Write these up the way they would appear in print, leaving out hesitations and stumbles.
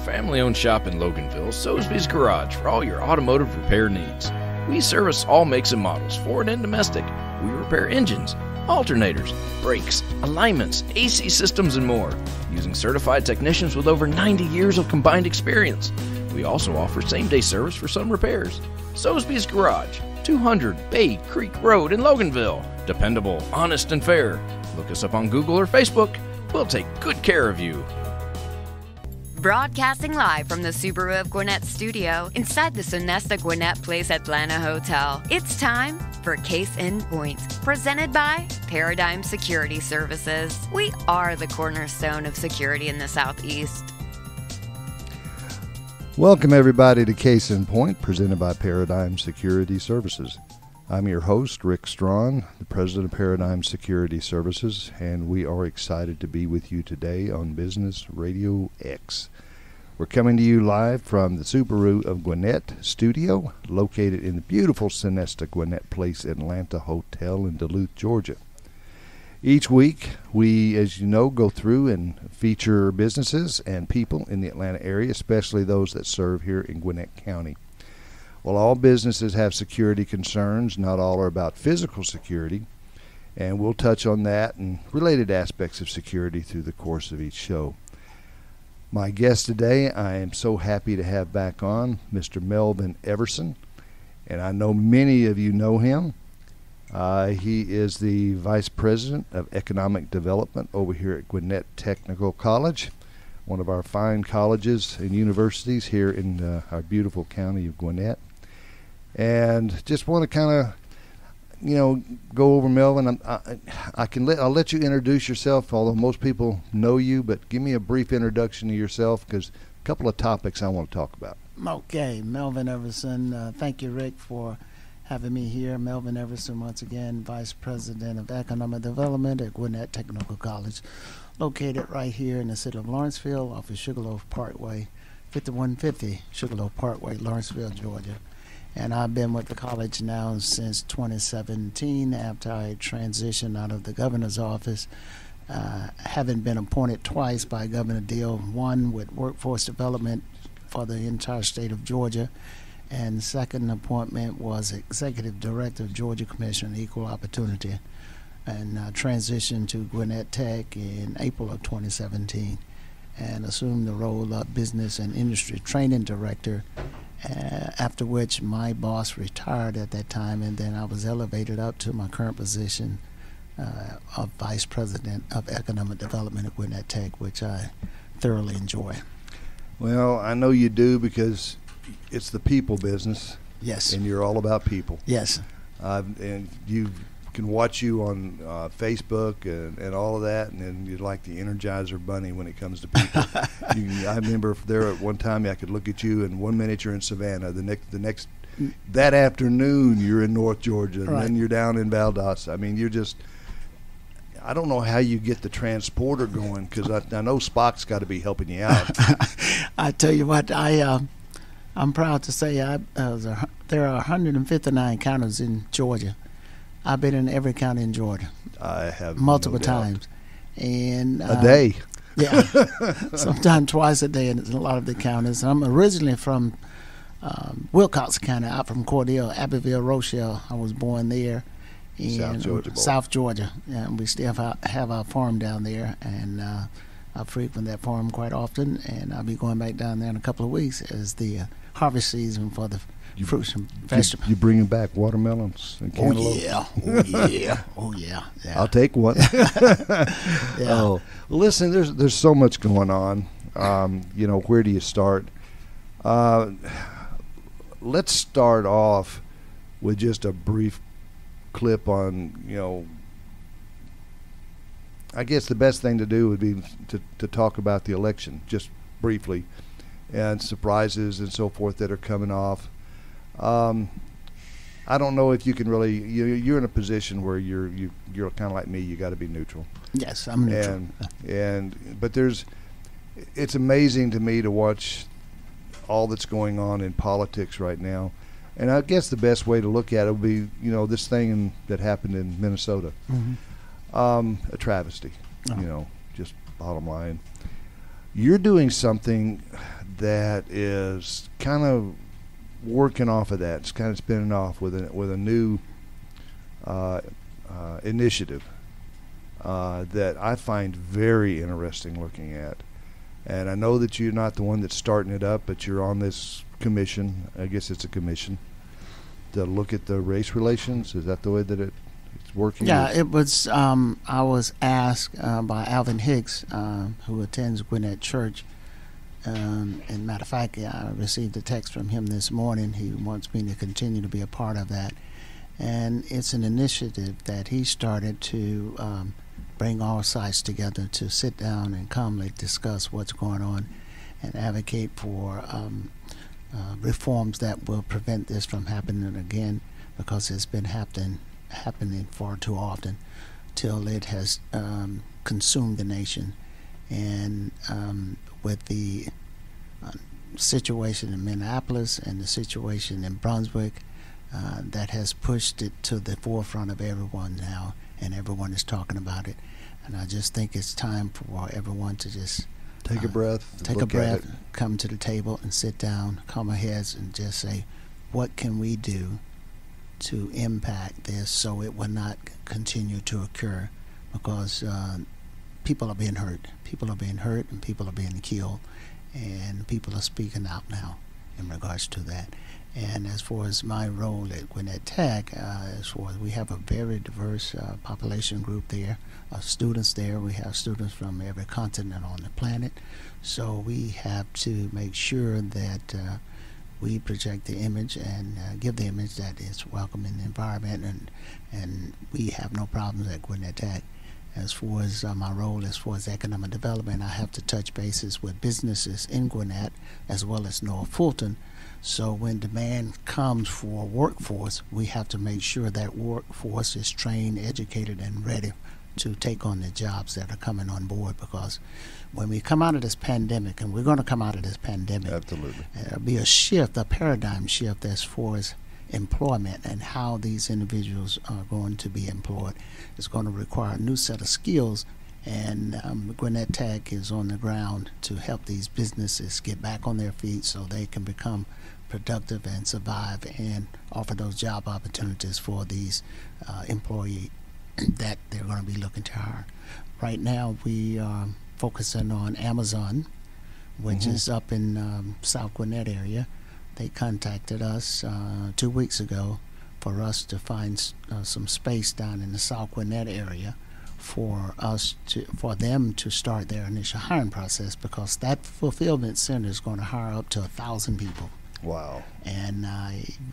family-owned shop in Loganville, Soesby's Garage for all your automotive repair needs. We service all makes and models, foreign and domestic. We repair engines, alternators, brakes, alignments, AC systems, and more, using certified technicians with over 90 years of combined experience. We also offer same-day service for some repairs. Soesby's Garage, 200 Bay Creek Road in Loganville. Dependable, honest, and fair. Look us up on Google or Facebook. We'll take good care of you. Broadcasting live from the Subaru of Gwinnett studio inside the Sonesta Gwinnett Place Atlanta Hotel. It's time for Case in Point, presented by Paradigm Security Services. We are the cornerstone of security in the Southeast. Welcome, everybody, to Case in Point, presented by Paradigm Security Services. I'm your host, Rick Strawn, the president of Paradigm Security Services, and we are excited to be with you today on Business RadioX. We're coming to you live from the Subaru of Gwinnett studio, located in the beautiful Sonesta Gwinnett Place Atlanta Hotel in Duluth, Georgia. Each week, we, as you know, go through and feature businesses and people in the Atlanta area, especially those that serve here in Gwinnett County. Well, all businesses have security concerns. Not all are about physical security, and we'll touch on that and related aspects of security through the course of each show. My guest today, I am so happy to have back on, Mr. Melvin Everson, and I know many of you know him. He is the Vice President of Economic Development over here at Gwinnett Technical College, one of our fine colleges and universities here in our beautiful county of Gwinnett. And just want to kind of, go over Melvin. I'll let you introduce yourself, although most people know you, but give me a brief introduction to yourself, because a couple of topics I want to talk about. Okay, Melvin Everson. Thank you, Rick, for having me here. Melvin Everson, once again, Vice President of Economic Development at Gwinnett Technical College, located right here in the city of Lawrenceville off of Sugarloaf Parkway, 5150 Sugarloaf Parkway, Lawrenceville, Georgia. And I've been with the college now since 2017 after I transitioned out of the governor's office, having been appointed twice by Governor Deal, one with workforce development for the entire state of Georgia, and second appointment was Executive Director of Georgia Commission on Equal Opportunity, and transitioned to Gwinnett Tech in April of 2017 and assumed the role of Business and Industry Training Director, after which my boss retired at that time, and then I was elevated up to my current position of Vice President of Economic Development at Gwinnett Tech, which I thoroughly enjoy. Well, I know you do, because it's the people business. Yes. And you're all about people. Yes. And you can watch you on Facebook and all of that, and then you're like the Energizer Bunny when it comes to people. I remember there at one time I could look at you, and 1 minute you're in Savannah, the next that afternoon you're in North Georgia, and then you're down in Valdosta. I mean, you're just, I don't know how you get the transporter going, because I know Spock's got to be helping you out. I tell you what, I'm proud to say there are 159 counties in Georgia. I've been in every county in Georgia. I have multiple times, and a day. Yeah, sometimes twice a day in a lot of the counties. I'm originally from Wilcox County, out from Cordell, Abbeville, Rochelle. I was born there in South Georgia. And we still have our farm down there, and I frequent that farm quite often. And I'll be going back down there in a couple of weeks as the harvest season for the fruits and vegetables. You bringing back watermelons and cantaloupe? Oh yeah. I'll take one. Yeah. Oh, listen, there's so much going on. Where do you start? Let's start off with just a brief clip on, I guess the best thing to do would be to talk about the election, just briefly, and surprises and so forth that are coming off. I don't know if you can really. You're in a position where you're kind of like me. You got to be neutral. Yes, I'm neutral. But it's amazing to me to watch all that's going on in politics right now. And I guess the best way to look at it would be, this thing that happened in Minnesota, a travesty. Oh. Just bottom line. You're doing something that is kind of working off of that. It's kind of spinning off with a new initiative that I find very interesting looking at. And I know that you're not the one that's starting it up, but you're on this commission. I guess it's a commission to look at the race relations. Is that the way that it's working? Yeah, it was. I was asked by Alvin Hicks, who attends Gwinnett Church. And matter of fact, I received a text from him this morning. He wants me to continue to be a part of that. And it's an initiative that he started to bring all sides together to sit down and calmly discuss what's going on and advocate for reforms that will prevent this from happening again, because it's been happening far too often till it has consumed the nation. And with the situation in Minneapolis and the situation in Brunswick, that has pushed it to the forefront of everyone now, and everyone is talking about it. And I just think it's time for everyone to just take a breath, come to the table and sit down, calm our heads, and just say, what can we do to impact this so it will not continue to occur? Because people are being hurt. People are being hurt, and people are being killed, and people are speaking out now in regards to that. And as far as my role at Gwinnett Tech, as far as we have a very diverse population group there, students there. We have students from every continent on the planet. So we have to make sure that we project the image and give the image that it's welcoming environment, and we have no problems at Gwinnett Tech. As far as my role as far as economic development, I have to touch bases with businesses in Gwinnett as well as North Fulton. So when demand comes for workforce, we have to make sure that workforce is trained, educated, and ready to take on the jobs that are coming on board. Because when we come out of this pandemic, and we're going to come out of this pandemic, absolutely, there'll be a shift, a paradigm shift as far as employment and how these individuals are going to be employed. It's going to require a new set of skills, and Gwinnett Tech is on the ground to help these businesses get back on their feet so they can become productive and survive and offer those job opportunities for these employees that they're going to be looking to hire. Right now we are focusing on Amazon, which is up in South Gwinnett area. They contacted us 2 weeks ago for us to find some space down in the South Gwinnett area for them to start their initial hiring process, because that fulfillment center is going to hire up to 1,000 people. Wow. And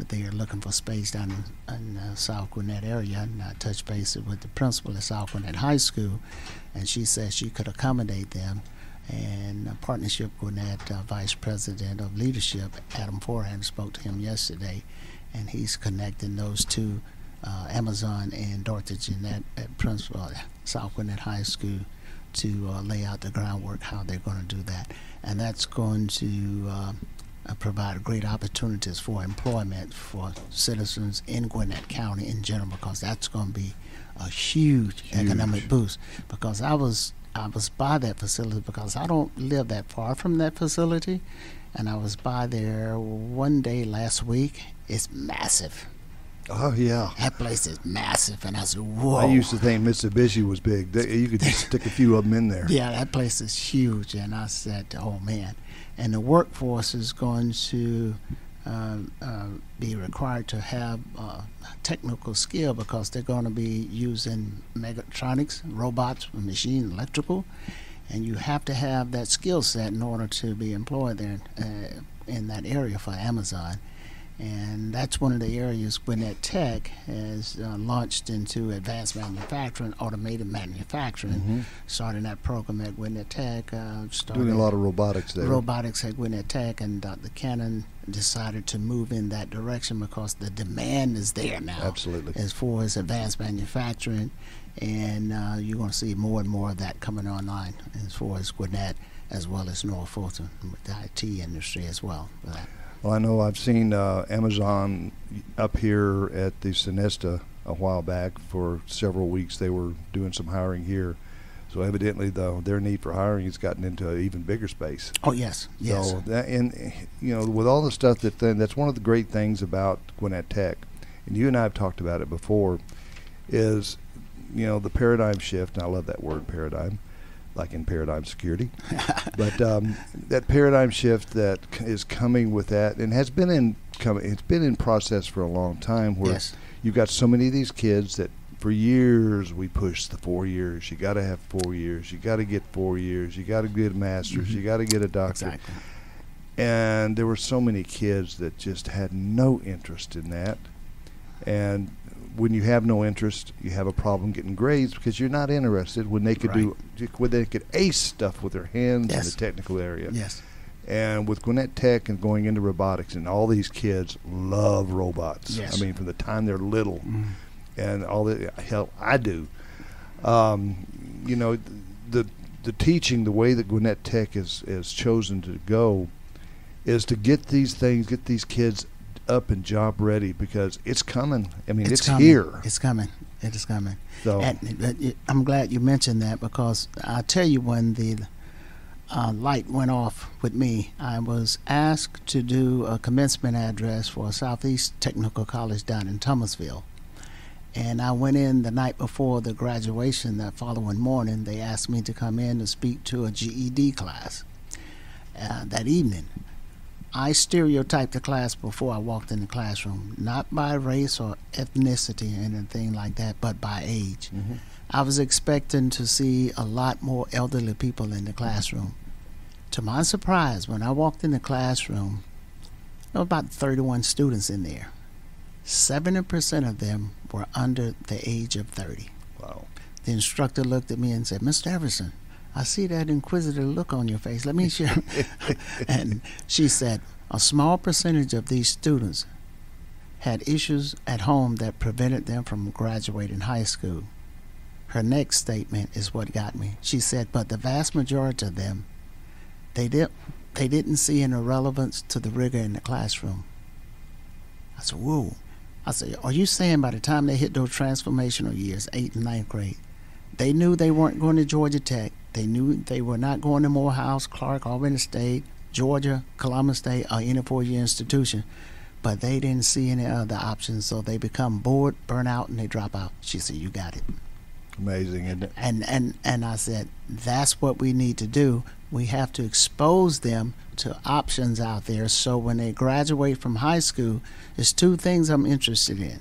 they are looking for space down in the South Gwinnett area. And I touched base with the principal at South Gwinnett High School, and she said she could accommodate them. And Partnership Gwinnett Vice President of Leadership, Adam Forehand, spoke to him yesterday, and he's connecting those two, Amazon and Dorothy Jeanette at principal at South Gwinnett High School, to lay out the groundwork how they're going to do that. And that's going to provide great opportunities for employment for citizens in Gwinnett County in general, because that's going to be a huge economic boost. Because I was by that facility, because I don't live that far from that facility, and I was by there one day last week. It's massive. Oh, yeah. That place is massive, and I said, whoa. I used to think Mitsubishi was big. You could just stick a few of them in there. Yeah, that place is huge, and I said, oh, man. And the workforce is going to be required to have technical skill, because they're going to be using mechatronics, robots, machine, electrical, and you have to have that skill set in order to be employed there in that area for Amazon. And that's one of the areas Gwinnett Tech has launched into advanced manufacturing, automated manufacturing, starting that program at Gwinnett Tech. Doing a lot of robotics there. Robotics at Gwinnett Tech, and Dr. Cannon decided to move in that direction because the demand is there now. Absolutely. As far as advanced manufacturing, and you're going to see more and more of that coming online as far as Gwinnett, as well as North Fulton with the IT industry as well. Well, I know I've seen Amazon up here at the Sonesta a while back. For several weeks they were doing some hiring here. So evidently, though, their need for hiring has gotten into an even bigger space. Oh, yes, yes. So that, and with all the stuff that's one of the great things about Gwinnett Tech, and you and I have talked about it before, is the paradigm shift. And I love that word, paradigm, like in paradigm security. But that paradigm shift that is coming with that, and has been it's been in process for a long time. Where Yes. you've got so many of these kids that, for years, we pushed the 4 years. You got to have 4 years. You got to get 4 years. You got to get a master's. Mm-hmm. You got to get a doctorate. Exactly. And there were so many kids that just had no interest in that. And when you have no interest, you have a problem getting grades because you're not interested when they could when they could ace stuff with their hands in the technical area. Yes. And with Gwinnett Tech and going into robotics, and all these kids love robots. Yes. I mean, from the time they're little. Mm-hmm. And all the hell I do, the teaching, the way that Gwinnett Tech is chosen to go, is to get these kids up and job ready, because it's coming. I mean, it's coming. here. It's coming. It is coming. So And I'm glad you mentioned that, because I tell you, when the light went off with me, I was asked to do a commencement address for Southeast Technical College down in Thomasville. And I went in the night before the graduation. That following morning, they asked me to come in to speak to a GED class that evening. I stereotyped the class before I walked in the classroom, not by race or ethnicity or anything like that, but by age. Mm-hmm. I was expecting to see a lot more elderly people in the classroom. To my surprise, when I walked in the classroom, there were about 31 students in there. 70% of them were under the age of 30. wow. The instructor looked at me and said, "Mr. Everson, I see that inquisitive look on your face. Let me share." And she said, a small percentage of these students had issues at home that prevented them from graduating high school. Her next statement is what got me. She said, but the vast majority of them, they didn't see any relevance to the rigor in the classroom. I said, whoa. I said, are you saying by the time they hit those transformational years, 8th and 9th grade, they knew they weren't going to Georgia Tech, they knew they were not going to Morehouse, Clark, Albany State, Georgia, Columbus State, or any four-year institution, but they didn't see any other options, so they become bored, burn out, and they drop out. She said, you got it. Amazing, isn't it? And I said, that's what we need to do. We have to expose them to options out there, so when they graduate from high school, there's two things I'm interested in.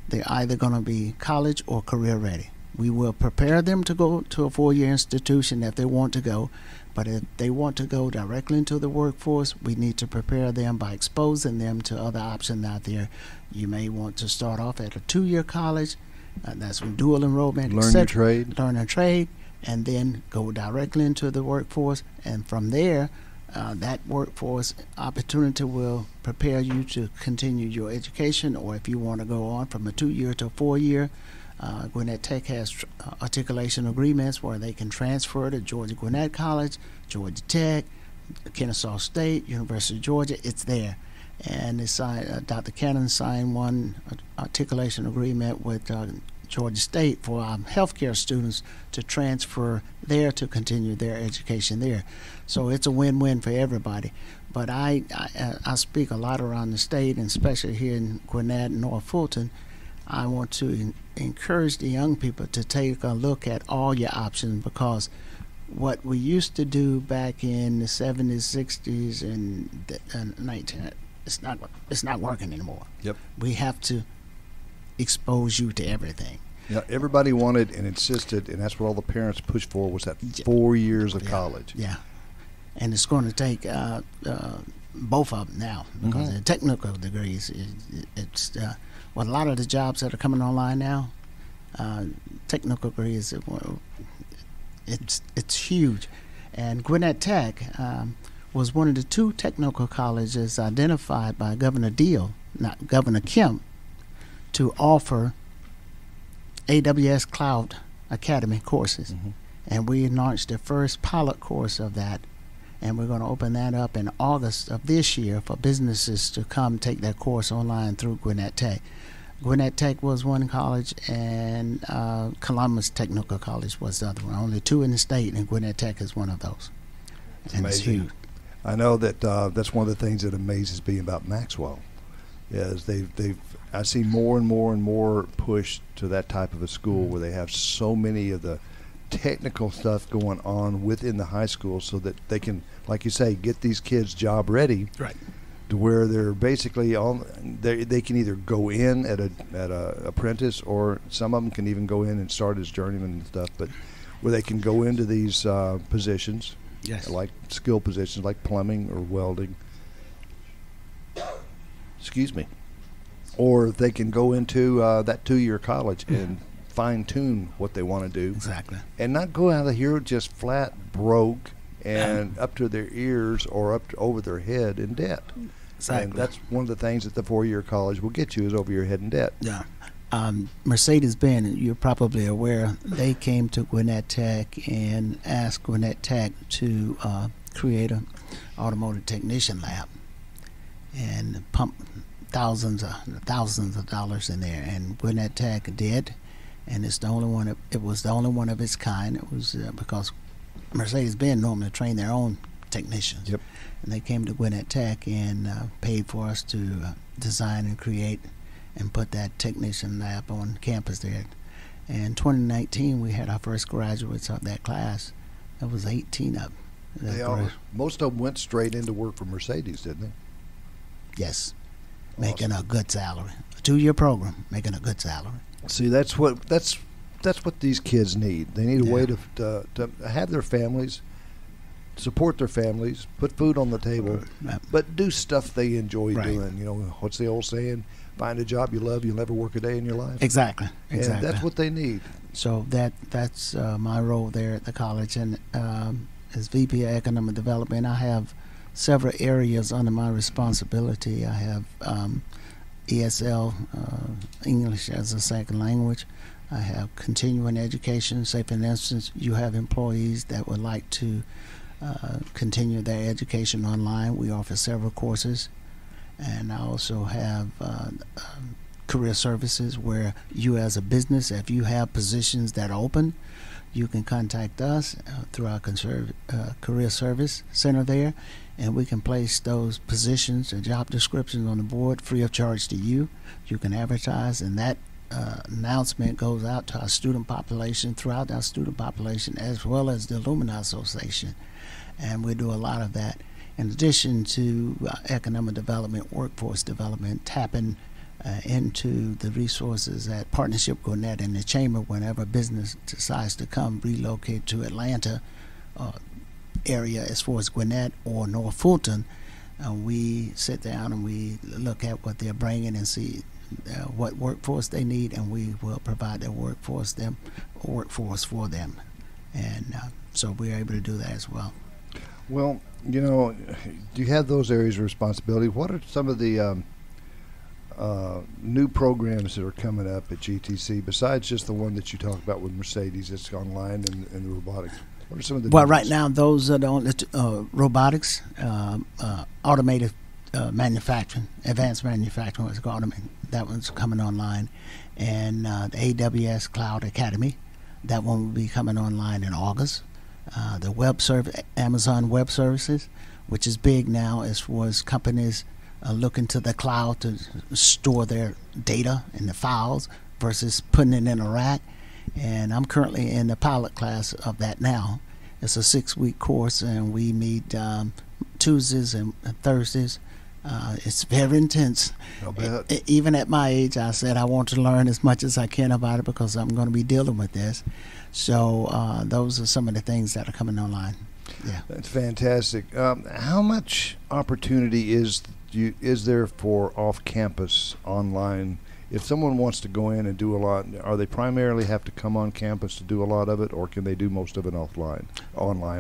They're either going to be college or career ready. We will prepare them to go to a four-year institution if they want to go, but if they want to go directly into the workforce, we need to prepare them by exposing them to other options out there. You may want to start off at a 2-year college, that's with dual enrollment, Learn your trade. Learn a trade, and then go directly into the workforce, and from there, that workforce opportunity will prepare you to continue your education, or if you want to go on from a 2-year to a 4-year, Gwinnett Tech has articulation agreements where they can transfer to Georgia Gwinnett College, Georgia Tech, Kennesaw State, University of Georgia. It's there. And they signed, Dr. Cannon signed one articulation agreement with Georgia State for healthcare students to transfer there to continue their education there. So it's a win-win for everybody. But I speak a lot around the state, and especially here in Gwinnett and North Fulton. I want to encourage the young people to take a look at all your options, because what we used to do back in the 70s, 60s, and 19, it's not working anymore. Yep. We have to expose you to everything. Yeah, everybody wanted and insisted, and that's what all the parents pushed for, was that 4 years of college. Yeah, and it's going to take both of them now, because the technical degrees, it's well, a lot of the jobs that are coming online now, technical degrees, it's huge. And Gwinnett Tech was one of the 2 technical colleges identified by Governor Kemp, to offer AWS Cloud Academy courses. And we launched the first pilot course of that, and we're going to open that up in August of this year for businesses to come take that course online through Gwinnett Tech. Gwinnett Tech was one college, and Columbus Technical College was the other one. Only two in the state, and Gwinnett Tech is one of those. And it's huge. I know that that's one of the things that amazes me about Maxwell, is I see more and more and more push to that type of a school where they have so many of the technical stuff going on within the high school, so that they can, like you say, get these kids job ready. Right. To where they're basically they can either go in at a apprentice, or some of them can even go in and start as journeyman and stuff. But where they can go into these positions, yes, like skill positions like plumbing or welding. Excuse me. Or they can go into that 2-year college and fine tune what they want to do. Exactly. And not go out of here just flat broke and up to their ears or over their head in debt. Exactly. And that's one of the things that the 4-year college will get you, is over your head in debt. Yeah. Mercedes-Benz, you're probably aware, they came to Gwinnett Tech and asked Gwinnett Tech to create an automotive technician lab and pump thousands of dollars in there. And Gwinnett Tech did, and it's the only one. It was the only one of its kind. It was because Mercedes-Benz normally train their own technicians. Yep. And they came to Gwinnett Tech and paid for us to design and create and put that technician lab on campus there. And 2019, we had our first graduates of that class. There was 18 of them. Most of them went straight into work for Mercedes, didn't they? Yes. Awesome. Making a good salary. A 2-year program, making a good salary. See, that's what these kids need. They need a way to have their families, support their families, put food on the table, but do stuff they enjoy doing. You know, what's the old saying? Find a job you love, you'll never work a day in your life. Exactly. And that's what they need. So that's my role there at the college, and as VP of Economic Development, I have several areas under my responsibility. I have ESL, English as a second language. I have continuing education. Say, for instance, you have employees that would like to continue their education online. We offer several courses. And I also have career services, where you as a business, if you have positions that are open, you can contact us through our career service center there, and we can place those positions and job descriptions on the board free of charge to you. You can advertise, and that announcement goes out to our student population, throughout our student population, as well as the Alumni Association. And we do a lot of that. In addition to economic development, workforce development, tapping into the resources at Partnership Gwinnett and the Chamber, whenever business decides to come relocate to Atlanta area as far as Gwinnett or North Fulton, we sit down and we look at what they're bringing and see what workforce they need, and we will provide their workforce for them. And so we're able to do that as well. Well, you know, you have those areas of responsibility. What are some of the new programs that are coming up at GTC, besides just the one that you talked about with Mercedes that's online and the robotics? What are some of the right now, those are the only robotics, automated manufacturing, advanced manufacturing, what's called. That one's coming online. And the AWS Cloud Academy, that one will be coming online in August. The web service, Amazon Web Services, which is big now as far as companies looking to the cloud to store their data in the files versus putting it in a rack. And I'm currently in the pilot class of that now. It's a 6-week course, and we meet Tuesdays and Thursdays. It's very intense. Even at my age, I said I want to learn as much as I can about it because I'm going to be dealing with this. So those are some of the things that are coming online. Yeah, that's fantastic. How much opportunity is there for off-campus online? If someone wants to go in and do a lot, are they primarily have to come on campus to do a lot of it, or can they do most of it online,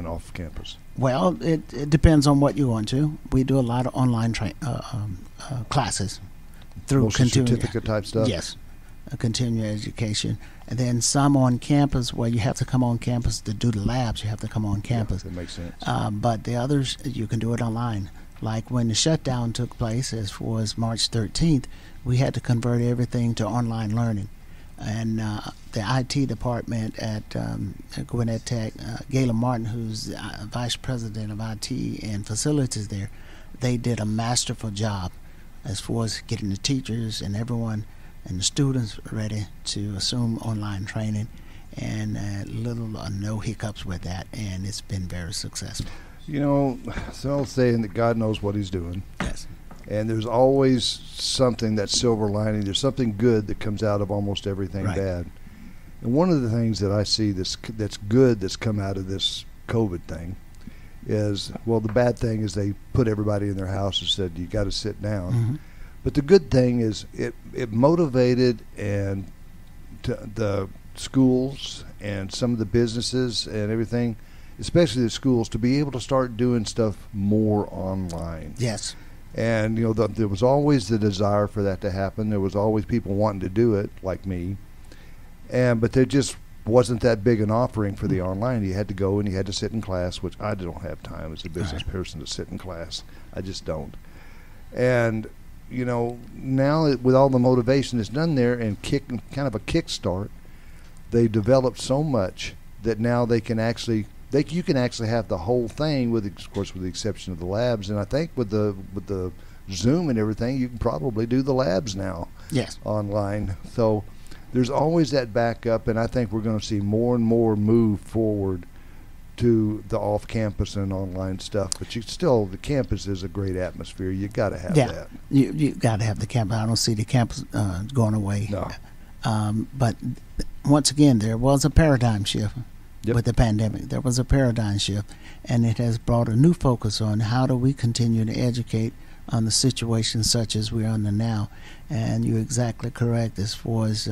off campus? Well, it depends on what you want to. We do a lot of online classes through certificate type stuff. Yes, continuing education, and then some on campus where you have to come on campus to do the labs. You have to come on campus. Yeah, that makes sense. But the others, you can do it online. Like when the shutdown took place, as far as March 13th, we had to convert everything to online learning. And the IT department at Gwinnett Tech, Gayla Martin, who's Vice President of IT and Facilities there, they did a masterful job as far as getting the teachers and everyone and the students ready to assume online training, and little or no hiccups with that, and it's been very successful. You know, so saying that God knows what he's doing. Yes. And there's always something, that silver lining. There's something good that comes out of almost everything bad. And one of the things that I see that's good that's come out of this COVID thing is, well, the bad thing is they put everybody in their house and said, you got to sit down. Mm-hmm. But the good thing is it motivated and the schools and some of the businesses and everything, especially the schools, to be able to start doing stuff more online. Yes. And, you know, there was always the desire for that to happen. There was always people wanting to do it, like me. But there just wasn't that big an offering for the online. You had to go and you had to sit in class, which I don't have time as a business person to sit in class. I just don't. And, you know, now with all the motivation that's done there and kind of a kickstart, they developed so much that now they can actually you can actually have the whole thing, of course with the exception of the labs. And I think with the Zoom and everything, you can probably do the labs now. Yes. Online. So there's always that backup, and I think we're going to see more and more move forward to the off-campus and online stuff. But the campus is a great atmosphere. You got to have that. You got to have the campus. I don't see the campus going away. No. But once again, there was a paradigm shift. Yep. With the pandemic. There was a paradigm shift, and it has brought a new focus on how do we continue to educate on the situation such as we're under now. And you're exactly correct as far as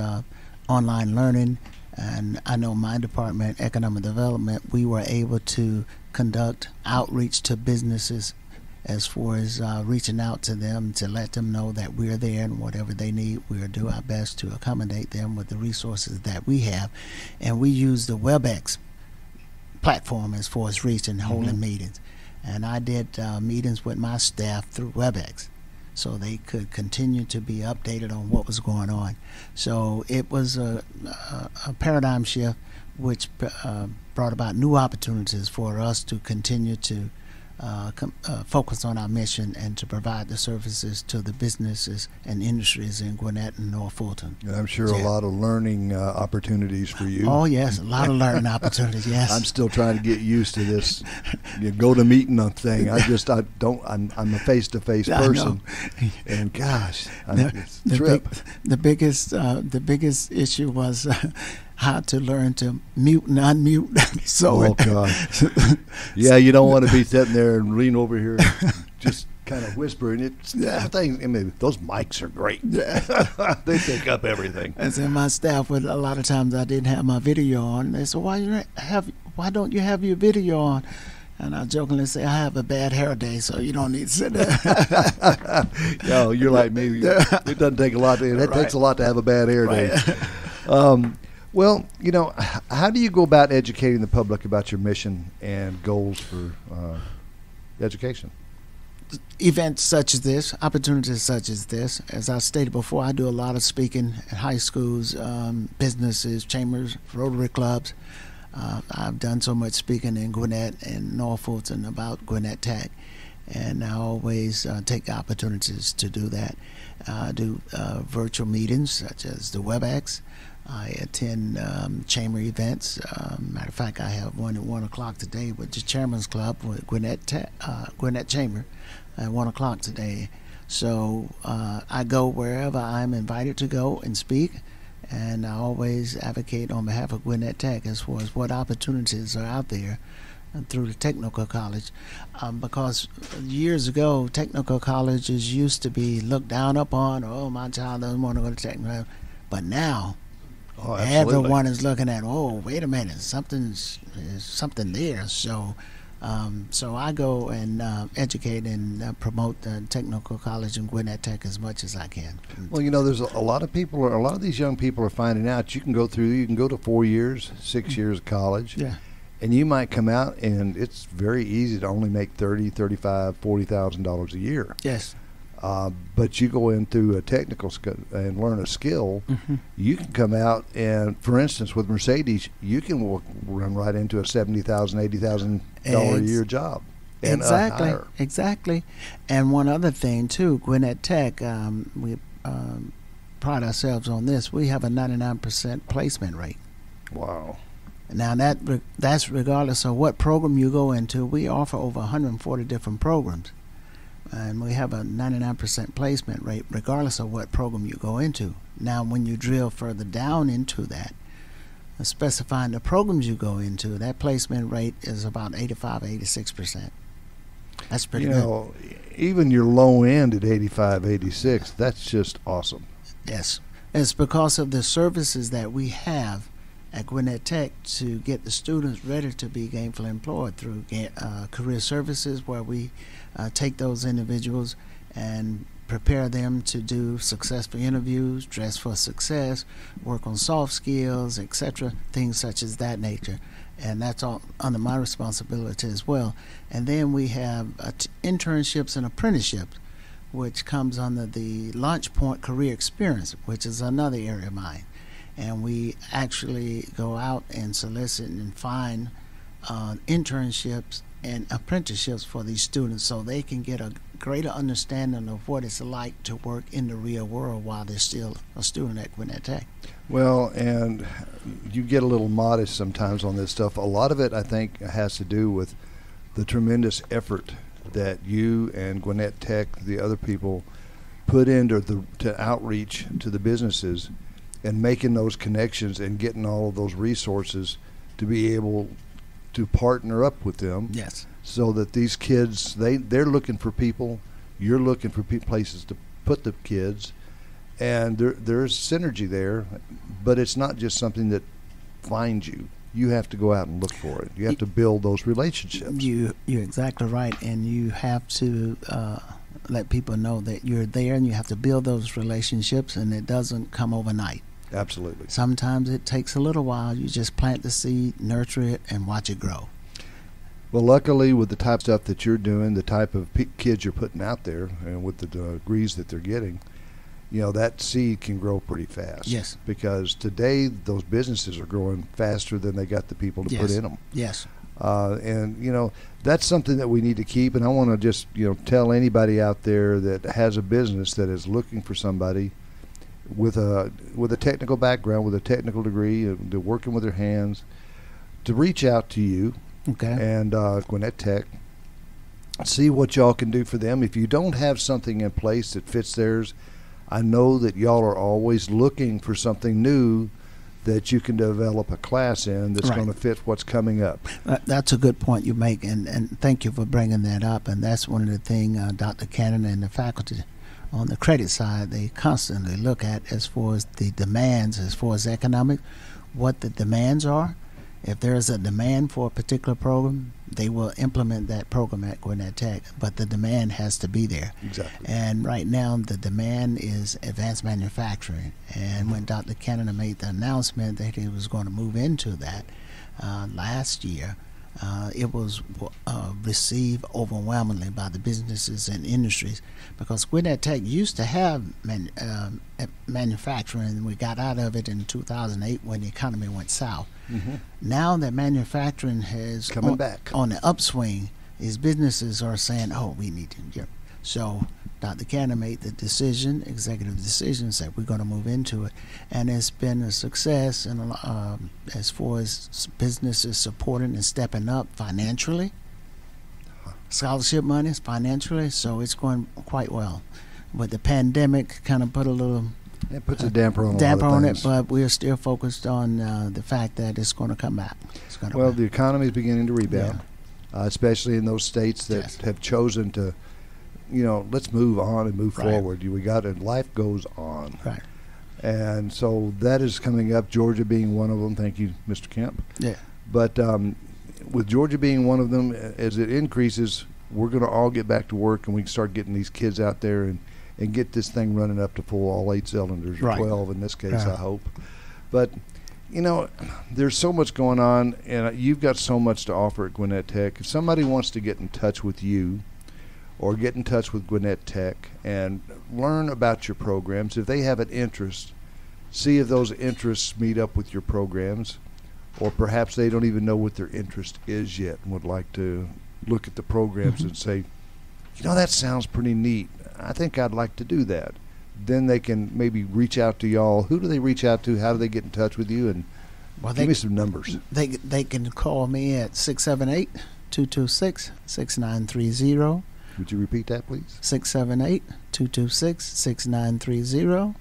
online learning. And I know my department, Economic Development, we were able to conduct outreach to businesses as far as reaching out to them to let them know that we're there and whatever they need, we'll do our best to accommodate them with the resources that we have. And we use the WebEx platform as far as reaching, holding meetings. And I did meetings with my staff through WebEx so they could continue to be updated on what was going on. So it was a paradigm shift which brought about new opportunities for us to continue to focus on our mission and to provide the services to the businesses and industries in Gwinnett and North Fulton. And I'm sure a lot of learning opportunities for you. Oh, yes, a lot of learning opportunities, yes. I'm still trying to get used to this go to meeting thing. I'm a face-to-face person. And gosh, the biggest issue was how to learn to mute and unmute. So God. Yeah, you don't want to be sitting there and lean over here and just kind of whispering. I mean, those mics are great. They take up everything. And so my staff, a lot of times I didn't have my video on. They said, why don't you have your video on? And I jokingly say, I have a bad hair day, so you don't need to sit there. No, you're like me. It doesn't take a lot. It takes a lot to have a bad hair day. Well, you know, how do you go about educating the public about your mission and goals for education? Events such as this, opportunities such as this. As I stated before, I do a lot of speaking at high schools, businesses, chambers, Rotary clubs. I've done so much speaking in Gwinnett and North Fulton about Gwinnett Tech, and I always take opportunities to do that. I do virtual meetings such as the WebEx. I attend chamber events. Matter of fact, I have one at 1 o'clock today with the Chairman's Club with Gwinnett Chamber at 1 o'clock today. So I go wherever I'm invited to go and speak, and I always advocate on behalf of Gwinnett Tech as far as what opportunities are out there through the technical college, because years ago technical colleges used to be looked down upon. Oh, my child doesn't want to go to technical, but now everyone is looking at, oh, wait a minute, something there. So I go and educate and promote the technical college in Gwinnett Tech as much as I can. Well, you know, there's a lot of these young people are finding out you can go to 4 years, 6 years of college. Yeah. And you might come out, and it's very easy to only make $30,000, $35,000, $40,000 a year. Yes. But you go in through a technical and learn a skill, you can come out and, for instance, with Mercedes, you can run right into a $70,000, $80,000 a year job. And exactly. And one other thing too, Gwinnett Tech, we pride ourselves on this. We have a 99% placement rate. Wow. Now that's regardless of what program you go into. We offer over 140 different programs, and we have a 99% placement rate regardless of what program you go into. Now, when you drill further down into that, specifying the programs you go into, that placement rate is about 85, 86%. That's pretty good. You know, even your low end at 85, 86, that's just awesome. Yes. It's because of the services that we have at Gwinnett Tech to get the students ready to be gainfully employed through career services, where we take those individuals and prepare them to do successful interviews, dress for success, work on soft skills, etc., things such as that nature. And that's all under my responsibility as well. And then we have internships and apprenticeships, which comes under the Launch Point Career Experience, which is another area of mine. And we actually go out and solicit and find internships and apprenticeships for these students so they can get a greater understanding of what it's like to work in the real world while they're still a student at Gwinnett Tech. Well, and you get a little modest sometimes on this stuff. A lot of it, I think, has to do with the tremendous effort that you and Gwinnett Tech, the other people, put into to outreach to the businesses and making those connections and getting all of those resources to be able to partner up with them. Yes. So that these kids, they're looking for people, you're looking for places to put the kids, and there's synergy there, but it's not just something that finds you. You have to go out and look for it. You have to build those relationships. You're exactly right, and you have to let people know that you're there, and you have to build those relationships, and it doesn't come overnight. Absolutely. Sometimes it takes a little while. You just plant the seed, nurture it, and watch it grow. Well, luckily, with the type of stuff that you're doing, the type of kids you're putting out there, and with the degrees that they're getting, you know, that seed can grow pretty fast. Yes. Because today, those businesses are growing faster than they got the people to put in them. Yes. And, you know, that's something that we need to keep. And I want to just, you know, tell anybody out there that has a business that is looking for somebody with a technical background, with a technical degree, they're working with their hands, to reach out to you. Okay. And Gwinnett Tech, see what y'all can do for them. If you don't have something in place that fits theirs, I know that y'all are always looking for something new that you can develop a class in that's going to fit what's coming up. That's a good point you make, and thank you for bringing that up. And that's one of the things Dr. Cannon and the faculty on the credit side, they constantly look at as far as the demands, as far as economic, what the demands are. If there's a demand for a particular program, they will implement that program at Gwinnett Tech, but the demand has to be there. Exactly. And right now, the demand is advanced manufacturing. And when Dr. Canada made the announcement that he was going to move into that last year, it was received overwhelmingly by the businesses and industries, because Gwinnett Tech used to have manufacturing, and we got out of it in 2008 when the economy went south. Mm-hmm. Now that manufacturing has coming back on the upswing, these businesses are saying, "Oh, we need to." So Dr. Cannon made the decision, executive decisions, that we're going to move into it, and it's been a success. And as far as businesses supporting and stepping up financially, scholarship money, financially, so it's going quite well. But the pandemic kind of put a little. It puts a damper on it, but we're still focused on the fact that it's going to come back. The economy is beginning to rebound, especially in those states that have chosen to, you know, let's move on and move forward. We got it. Life goes on. Right. And so that is coming up, Georgia being one of them. Thank you, Mr. Kemp. Yeah. But with Georgia being one of them, as it increases, we're going to all get back to work, and we can start getting these kids out there and get this thing running up to full, all 8 cylinders, or 12 in this case, I hope. But, there's so much going on, and you've got so much to offer at Gwinnett Tech. If somebody wants to get in touch with you or get in touch with Gwinnett Tech and learn about your programs, if they have an interest, see if those interests meet up with your programs, or perhaps they don't even know what their interest is yet and would like to look at the programs and say, that sounds pretty neat. I think I'd like to do that. Then they can maybe reach out to y'all. Who do they reach out to? How do they get in touch with you? And give me some numbers. They can call me at 678-226-6930. Would you repeat that, please? 678-226-6930.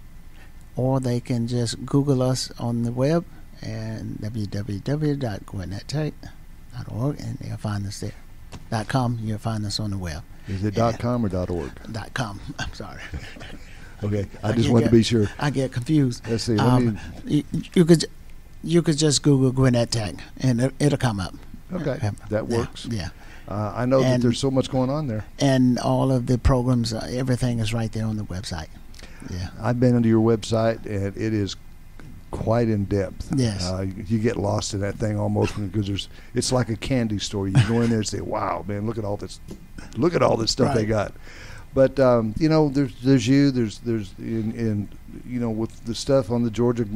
Or they can just Google us on the web and www.gwinnettech.org, and they'll find us there. .com, you'll find us on the web. Is it .com or .org? .com, I'm sorry. Okay, I just wanted to be sure. I get confused. Let's see. You could just Google Gwinnett Tech, and it'll come up. Okay, that works. Yeah. I know that there's so much going on there. And all of the programs, everything is right there on the website. Yeah. I've been into your website, and it is quite in depth. Yes. You get lost in that thing almost because it's like a candy store. You go in there and say, "Wow, man, look at all this stuff they got." But there's you. There's in with the stuff on the Georgia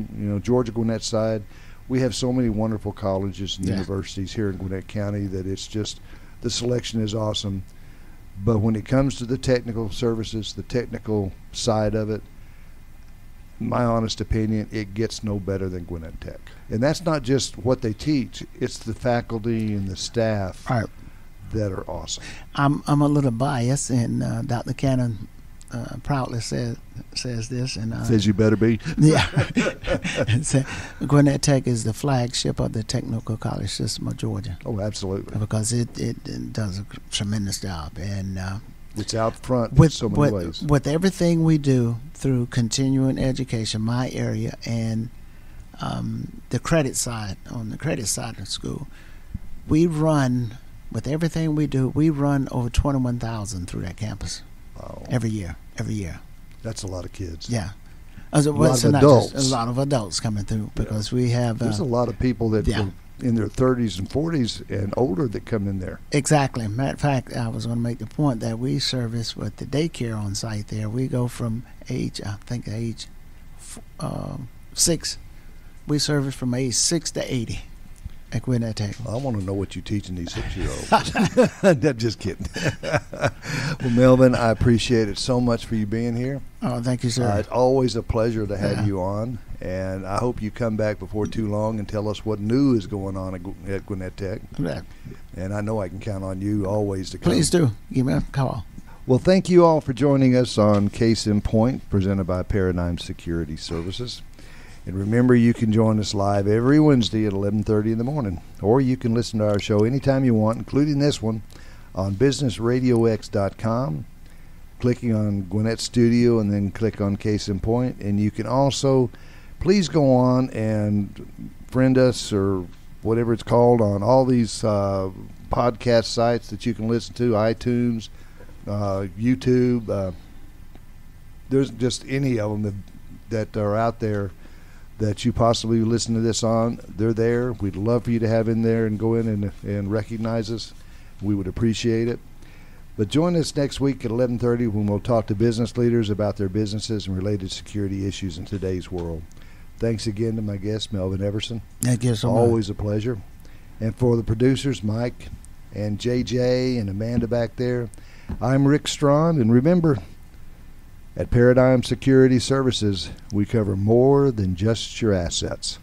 Gwinnett side, we have so many wonderful colleges and universities here in Gwinnett County that it's just the selection is awesome. But when it comes to the technical services, the technical side of it, my honest opinion, it gets no better than Gwinnett Tech. And that's not just what they teach; it's the faculty and the staff that are awesome. I'm a little biased, and Dr. Cannon proudly says this, and says you better be. Yeah. Gwinnett Tech is the flagship of the technical college system of Georgia. Oh, absolutely. Because it does a tremendous job, and it's out front in so many ways. With everything we do through continuing education, my area, and the credit side, on the credit side of school, we run, with everything we do, we run over 21,000 through that campus. Wow. Every year. That's a lot of kids. Yeah. A lot of adults. A lot of adults coming through, because we have... There's a lot of people that are in their 30s and 40s and older that come in there. Exactly. Matter of fact, I was going to make the point that we service with the daycare on site there. We go from age 6. We service from age 6 to 80 at Gwinnett Tech. I want to know what you're teaching these 6-year-olds. I'm just kidding. Well, Melvin, I appreciate it so much for you being here. Oh, thank you, sir. It's always a pleasure to have you on, and I hope you come back before too long and tell us what new is going on at Gwinnett Tech. Right. And I know I can count on you always to come. Please do. Give me a call. Well, thank you all for joining us on Case in Point, presented by Paradigm Security Services. And remember, you can join us live every Wednesday at 11:30 in the morning, or you can listen to our show anytime you want, including this one, on BusinessRadioX.com, clicking on Gwinnett Studio, and then click on Case in Point. And you can also, please go on and friend us, or whatever it's called, on all these podcast sites that you can listen to, iTunes, YouTube. There's just any of them that are out there that you possibly listen to this on. They're there. We'd love for you to have in there and go in and recognize us. We would appreciate it. But join us next week at 11:30 when we'll talk to business leaders about their businesses and related security issues in today's world. Thanks again to my guest, Melvin Everson. Thank you so much. Always a pleasure. And for the producers, Mike and JJ and Amanda back there, I'm Rick Strawn. And remember, at Paradigm Security Services, we cover more than just your assets.